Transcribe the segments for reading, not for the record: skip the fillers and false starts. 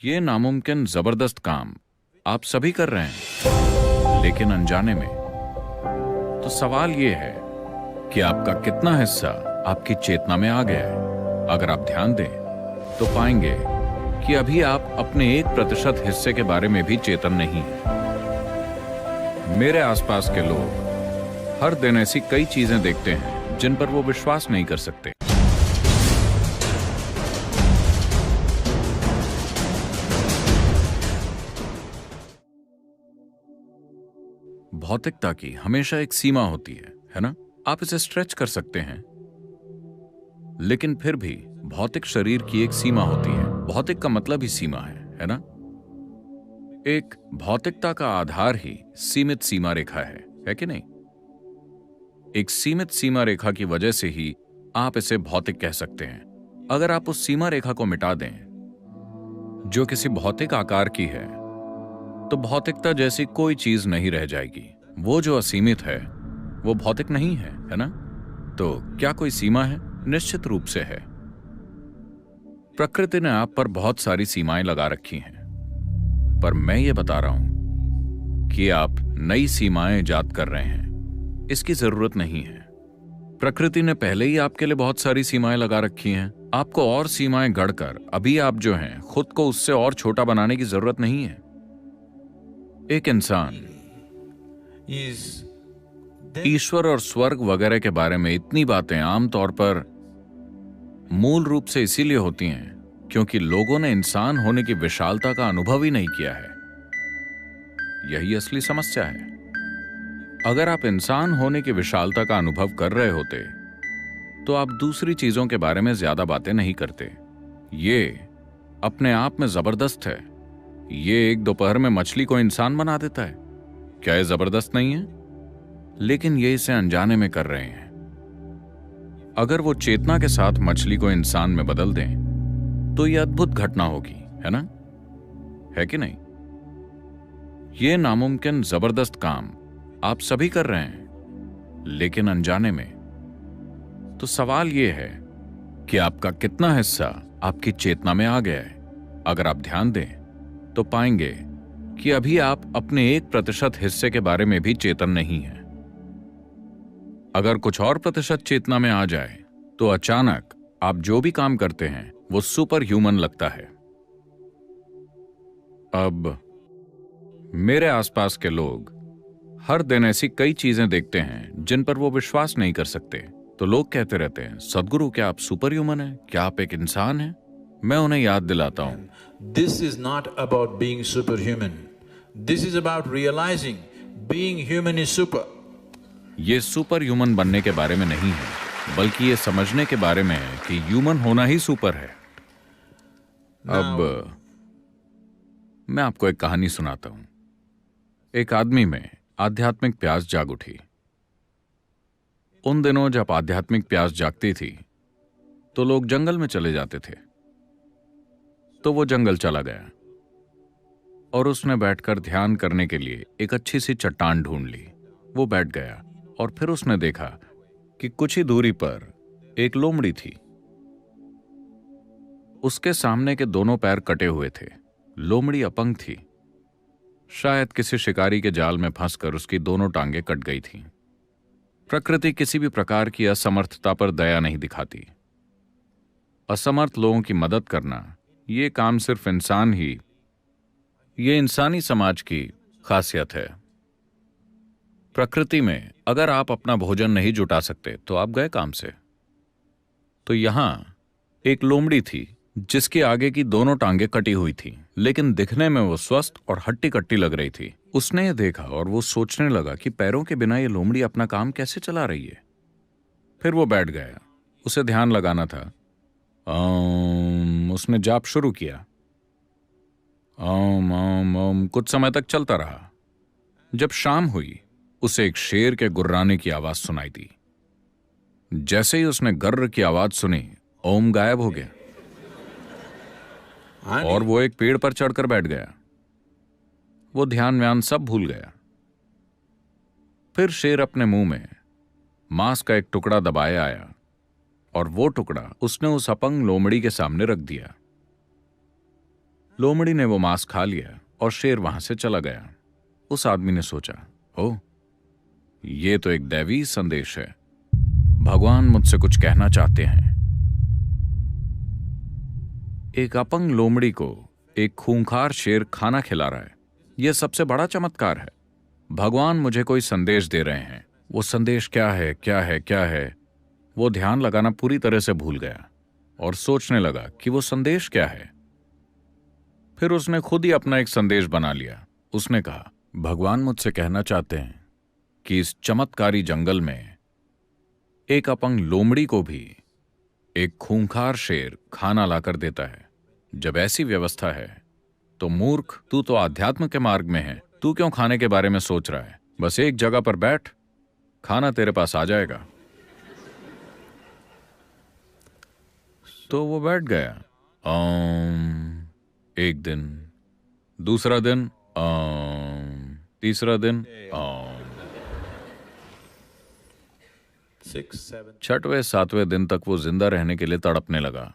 ये नामुमकिन जबरदस्त काम आप सभी कर रहे हैं, लेकिन अनजाने में। तो सवाल ये है कि आपका कितना हिस्सा आपकी चेतना में आ गया है। अगर आप ध्यान दें तो पाएंगे कि अभी आप अपने 1% हिस्से के बारे में भी चेतन नहीं हैं। मेरे आसपास के लोग हर दिन ऐसी कई चीजें देखते हैं जिन पर वो विश्वास नहीं कर सकते। भौतिकता की हमेशा एक सीमा होती है ना? आप इसे स्ट्रेच कर सकते हैं, लेकिन फिर भी भौतिक शरीर की एक सीमा होती है। भौतिक का मतलब ही सीमा है ना? एक भौतिकता का आधार ही सीमित सीमा रेखा है कि नहीं? एक सीमित सीमा रेखा की वजह से ही आप इसे भौतिक कह सकते हैं। अगर आप उस सीमा रेखा को मिटा दें जो किसी भौतिक आकार की है, तो भौतिकता जैसी कोई चीज नहीं रह जाएगी। वो जो असीमित है वो भौतिक नहीं है ना? तो क्या कोई सीमा है? निश्चित रूप से है। प्रकृति ने आप पर बहुत सारी सीमाएं लगा रखी हैं, पर मैं ये बता रहा हूं कि आप नई सीमाएं इजाद कर रहे हैं। इसकी जरूरत नहीं है। प्रकृति ने पहले ही आपके लिए बहुत सारी सीमाएं लगा रखी हैं। आपको और सीमाएं गढ़कर अभी आप जो हैं खुद को उससे और छोटा बनाने की जरूरत नहीं है। एक इंसान ईश्वर और स्वर्ग वगैरह के बारे में इतनी बातें आमतौर पर मूल रूप से इसीलिए होती हैं क्योंकि लोगों ने इंसान होने की विशालता का अनुभव ही नहीं किया है। यही असली समस्या है। अगर आप इंसान होने की विशालता का अनुभव कर रहे होते तो आप दूसरी चीजों के बारे में ज्यादा बातें नहीं करते। ये अपने आप में जबरदस्त है। ये एक दोपहर में मछली को इंसान बना देता है। क्या ये जबरदस्त नहीं है? लेकिन ये इसे अनजाने में कर रहे हैं। अगर वो चेतना के साथ मछली को इंसान में बदल दें तो ये अद्भुत घटना होगी, है ना? है कि नहीं? ये नामुमकिन जबरदस्त काम आप सभी कर रहे हैं, लेकिन अनजाने में। तो सवाल ये है कि आपका कितना हिस्सा आपकी चेतना में आ गया है। अगर आप ध्यान दें तो पाएंगे कि अभी आप अपने 1% हिस्से के बारे में भी चेतन नहीं हैं। अगर कुछ और प्रतिशत चेतना में आ जाए तो अचानक आप जो भी काम करते हैं वो सुपर ह्यूमन लगता है। अब मेरे आसपास के लोग हर दिन ऐसी कई चीजें देखते हैं जिन पर वो विश्वास नहीं कर सकते। तो लोग कहते रहते हैं, सदगुरु क्या आप सुपर ह्यूमन हैं? क्या आप एक इंसान हैं? मैं उन्हें याद दिलाता हूं, This is not about being superhuman. This is about realizing being human is super. ये सुपर ह्यूमन बनने के बारे में नहीं है, बल्कि ये समझने के बारे में है कि ह्यूमन होना ही सुपर है। अब मैं आपको एक कहानी सुनाता हूं। एक आदमी में आध्यात्मिक प्यास जाग उठी। उन दिनों जब आध्यात्मिक प्यास जागती थी तो लोग जंगल में चले जाते थे। तो वो जंगल चला गया और उसने बैठकर ध्यान करने के लिए एक अच्छी सी चट्टान ढूंढ ली। वो बैठ गया और फिर उसने देखा कि कुछ ही दूरी पर एक लोमड़ी थी। उसके सामने के दोनों पैर कटे हुए थे। लोमड़ी अपंग थी। शायद किसी शिकारी के जाल में फंसकर उसकी दोनों टांगें कट गई थीं। प्रकृति किसी भी प्रकार की असमर्थता पर दया नहीं दिखाती। असमर्थ लोगों की मदद करना ये काम सिर्फ ये इंसानी समाज की खासियत है। प्रकृति में अगर आप अपना भोजन नहीं जुटा सकते तो आप गए काम से। तो यहां एक लोमड़ी थी जिसके आगे की दोनों टांगें कटी हुई थी, लेकिन दिखने में वो स्वस्थ और हट्टी कट्टी लग रही थी। उसने ये देखा और वो सोचने लगा कि पैरों के बिना ये लोमड़ी अपना काम कैसे चला रही है। फिर वो बैठ गया। उसे ध्यान लगाना था। उसने जाप शुरू किया। ओम ओम ओम कुछ समय तक चलता रहा। जब शाम हुई उसे एक शेर के गुर्राने की आवाज सुनाई दी। जैसे ही उसने गर्र की आवाज सुनी, ओम गायब हो गया और वो एक पेड़ पर चढ़कर बैठ गया। वो ध्यान व्यान सब भूल गया। फिर शेर अपने मुंह में मांस का एक टुकड़ा दबाए आया और वो टुकड़ा उसने उस अपंग लोमड़ी के सामने रख दिया। लोमड़ी ने वो मांस खा लिया और शेर वहां से चला गया। उस आदमी ने सोचा, ओह, ये तो एक दैवी संदेश है। भगवान मुझसे कुछ कहना चाहते हैं। एक अपंग लोमड़ी को एक खूंखार शेर खाना खिला रहा है। यह सबसे बड़ा चमत्कार है। भगवान मुझे कोई संदेश दे रहे हैं। वो संदेश क्या है, क्या है, क्या है? वो ध्यान लगाना पूरी तरह से भूल गया और सोचने लगा कि वो संदेश क्या है। फिर उसने खुद ही अपना एक संदेश बना लिया। उसने कहा, भगवान मुझसे कहना चाहते हैं कि इस चमत्कारी जंगल में एक अपंग लोमड़ी को भी एक खूंखार शेर खाना लाकर देता है। जब ऐसी व्यवस्था है तो मूर्ख, तू तो आध्यात्म के मार्ग में है। तू क्यों खाने के बारे में सोच रहा है? बस एक जगह पर बैठ, खाना तेरे पास आ जाएगा। तो वो बैठ गया। एक दिन, दूसरा दिन, तीसरा दिन, 6, 7. छठवें सातवें दिन तक वो जिंदा रहने के लिए तड़पने लगा।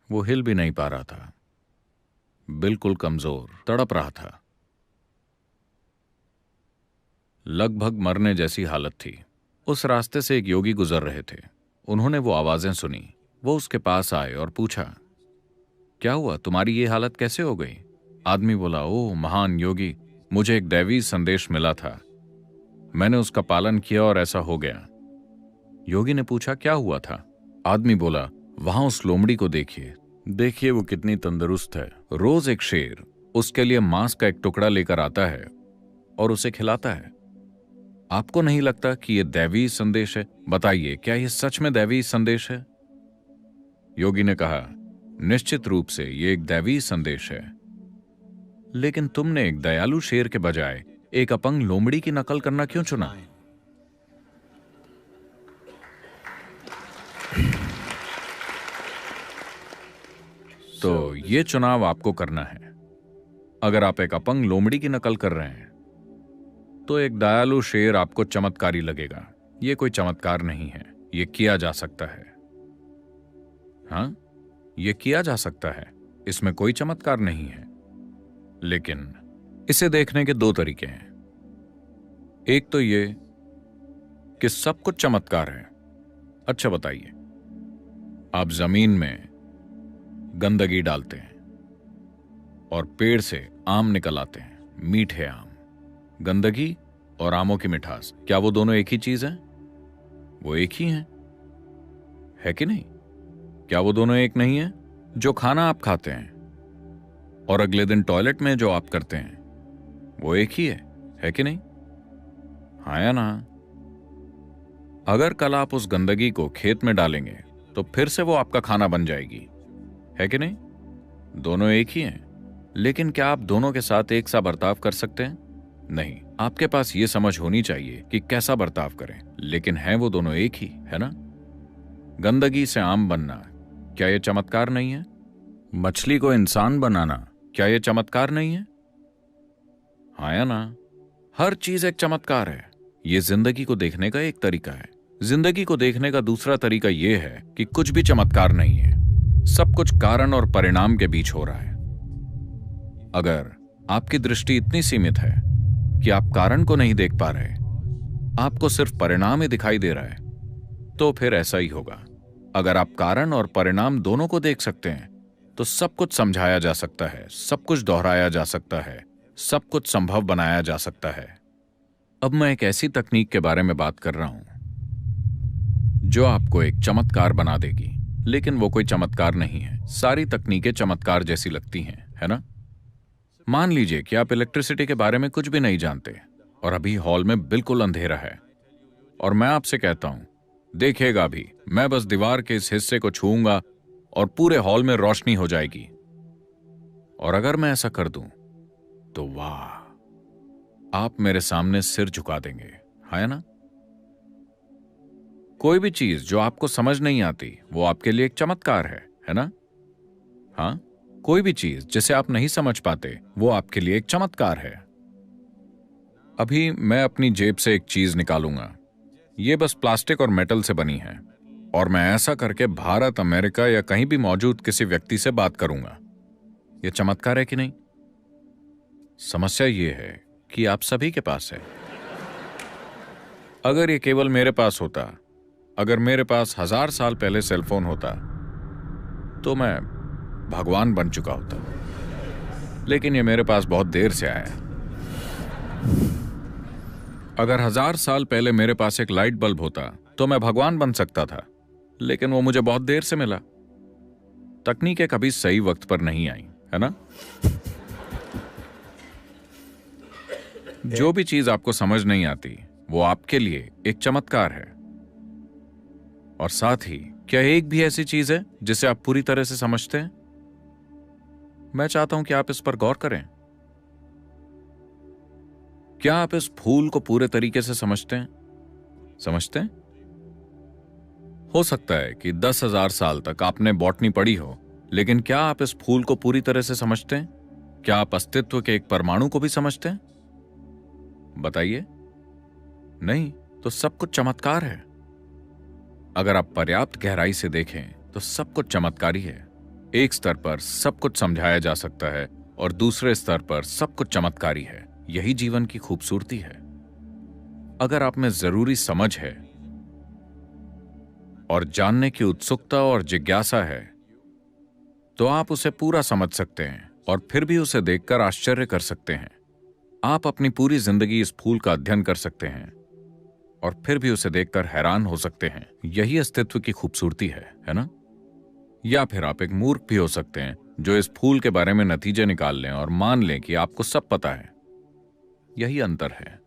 वो हिल भी नहीं पा रहा था, बिल्कुल कमजोर, तड़प रहा था। लगभग मरने जैसी हालत थी। उस रास्ते से एक योगी गुजर रहे थे। उन्होंने वो आवाजें सुनी। वो उसके पास आए और पूछा, क्या हुआ, तुम्हारी ये हालत कैसे हो गई? आदमी बोला, ओह महान योगी, मुझे एक दैवी संदेश मिला था। मैंने उसका पालन किया और ऐसा हो गया। योगी ने पूछा, क्या हुआ था? आदमी बोला, वहां उस लोमड़ी को देखिए, देखिए वो कितनी तंदुरुस्त है। रोज एक शेर उसके लिए मांस का एक टुकड़ा लेकर आता है और उसे खिलाता है। आपको नहीं लगता कि यह दैवी संदेश है? बताइए, क्या यह सच में दैवी संदेश है? योगी ने कहा, निश्चित रूप से यह एक दैवी संदेश है। लेकिन तुमने एक दयालु शेर के बजाय एक अपंग लोमड़ी की नकल करना क्यों चुना? तो ये चुनाव आपको करना है। अगर आप एक अपंग लोमड़ी की नकल कर रहे हैं तो एक दयालु शेर आपको चमत्कारी लगेगा। ये कोई चमत्कार नहीं है, ये किया जा सकता है। हाँ, ये किया जा सकता है, इसमें कोई चमत्कार नहीं है। लेकिन इसे देखने के दो तरीके हैं। एक तो ये कि सब कुछ चमत्कार है। अच्छा बताइए, आप जमीन में गंदगी डालते हैं और पेड़ से आम निकल आते हैं, मीठे आम। गंदगी और आमों की मिठास, क्या वो दोनों एक ही चीज हैं? वो एक ही हैं, है कि नहीं? क्या वो दोनों एक नहीं है? जो खाना आप खाते हैं और अगले दिन टॉयलेट में जो आप करते हैं, वो एक ही है कि नहीं? हाँ या ना? अगर कल आप उस गंदगी को खेत में डालेंगे तो फिर से वो आपका खाना बन जाएगी, है कि नहीं? दोनों एक ही हैं। लेकिन क्या आप दोनों के साथ एक सा बर्ताव कर सकते हैं? नहीं। आपके पास ये समझ होनी चाहिए कि कैसा बर्ताव करें, लेकिन हैं वो दोनों एक ही, है ना? गंदगी से आम बनना, क्या यह चमत्कार नहीं है? मछली को इंसान बनाना, क्या यह चमत्कार नहीं है? हाँ या ना? हर चीज एक चमत्कार है। यह जिंदगी को देखने का एक तरीका है। जिंदगी को देखने का दूसरा तरीका यह है कि कुछ भी चमत्कार नहीं है, सब कुछ कारण और परिणाम के बीच हो रहा है। अगर आपकी दृष्टि इतनी सीमित है कि आप कारण को नहीं देख पा रहे, आपको सिर्फ परिणाम ही दिखाई दे रहा है, तो फिर ऐसा ही होगा। अगर आप कारण और परिणाम दोनों को देख सकते हैं तो सब कुछ समझाया जा सकता है, सब कुछ दोहराया जा सकता है, सब कुछ संभव बनाया जा सकता है। अब मैं एक ऐसी तकनीक के बारे में बात कर रहा हूं जो आपको एक चमत्कार बना देगी, लेकिन वो कोई चमत्कार नहीं है। सारी तकनीकें चमत्कार जैसी लगती हैं, है ना? मान लीजिए कि आप इलेक्ट्रिसिटी के बारे में कुछ भी नहीं जानते और अभी हॉल में बिल्कुल अंधेरा है और मैं आपसे कहता हूं, देखिएगा अभी मैं बस दीवार के इस हिस्से को छूऊंगा और पूरे हॉल में रोशनी हो जाएगी। और अगर मैं ऐसा कर दूं तो वाह, आप मेरे सामने सिर झुका देंगे, है ना? कोई भी चीज जो आपको समझ नहीं आती वो आपके लिए एक चमत्कार है ना? हाँ, कोई भी चीज जिसे आप नहीं समझ पाते वो आपके लिए एक चमत्कार है। अभी मैं अपनी जेब से एक चीज निकालूंगा। ये बस प्लास्टिक और मेटल से बनी है। और मैं ऐसा करके भारत, अमेरिका या कहीं भी मौजूद किसी व्यक्ति से बात करूंगा। यह चमत्कार है कि नहीं? समस्या यह है कि आप सभी के पास है। अगर ये केवल मेरे पास होता, अगर मेरे पास 1000 साल पहले सेलफोन होता, तो मैं भगवान बन चुका होता। लेकिन ये मेरे पास बहुत देर से आया। अगर 1000 साल पहले मेरे पास एक लाइट बल्ब होता, तो मैं भगवान बन सकता था, लेकिन वो मुझे बहुत देर से मिला। तकनीकें कभी सही वक्त पर नहीं आई, है ना? जो भी चीज आपको समझ नहीं आती, वो आपके लिए एक चमत्कार है। और साथ ही, क्या एक भी ऐसी चीज है जिसे आप पूरी तरह से समझते हैं? मैं चाहता हूं कि आप इस पर गौर करें। क्या आप इस फूल को पूरे तरीके से समझते हैं? समझते हैं? हो सकता है कि 10,000 साल तक आपने बॉटनी पढ़ी हो, लेकिन क्या आप इस फूल को पूरी तरह से समझते हैं? क्या आप अस्तित्व के एक परमाणु को भी समझते हैं? बताइए। नहीं, तो सब कुछ चमत्कार है। अगर आप पर्याप्त गहराई से देखें तो सब कुछ चमत्कारी है। एक स्तर पर सब कुछ समझाया जा सकता है और दूसरे स्तर पर सब कुछ चमत्कारी है। यही जीवन की खूबसूरती है। अगर आप में जरूरी समझ है और जानने की उत्सुकता और जिज्ञासा है, तो आप उसे पूरा समझ सकते हैं और फिर भी उसे देखकर आश्चर्य कर सकते हैं। आप अपनी पूरी जिंदगी इस फूल का अध्ययन कर सकते हैं और फिर भी उसे देखकर हैरान हो सकते हैं। यही अस्तित्व की खूबसूरती है ना? या फिर आप एक मूर्ख भी हो सकते हैं जो इस फूल के बारे में नतीजे निकाल लें और मान लें कि आपको सब पता है। यही अंतर है।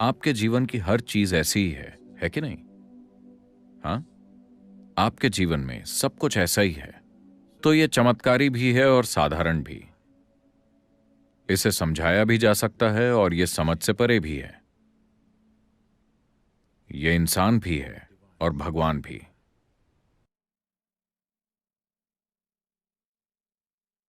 आपके जीवन की हर चीज ऐसी ही है कि नहीं? हाँ, आपके जीवन में सब कुछ ऐसा ही है। तो यह चमत्कारी भी है और साधारण भी। इसे समझाया भी जा सकता है और यह समझ से परे भी है। यह इंसान भी है और भगवान भी।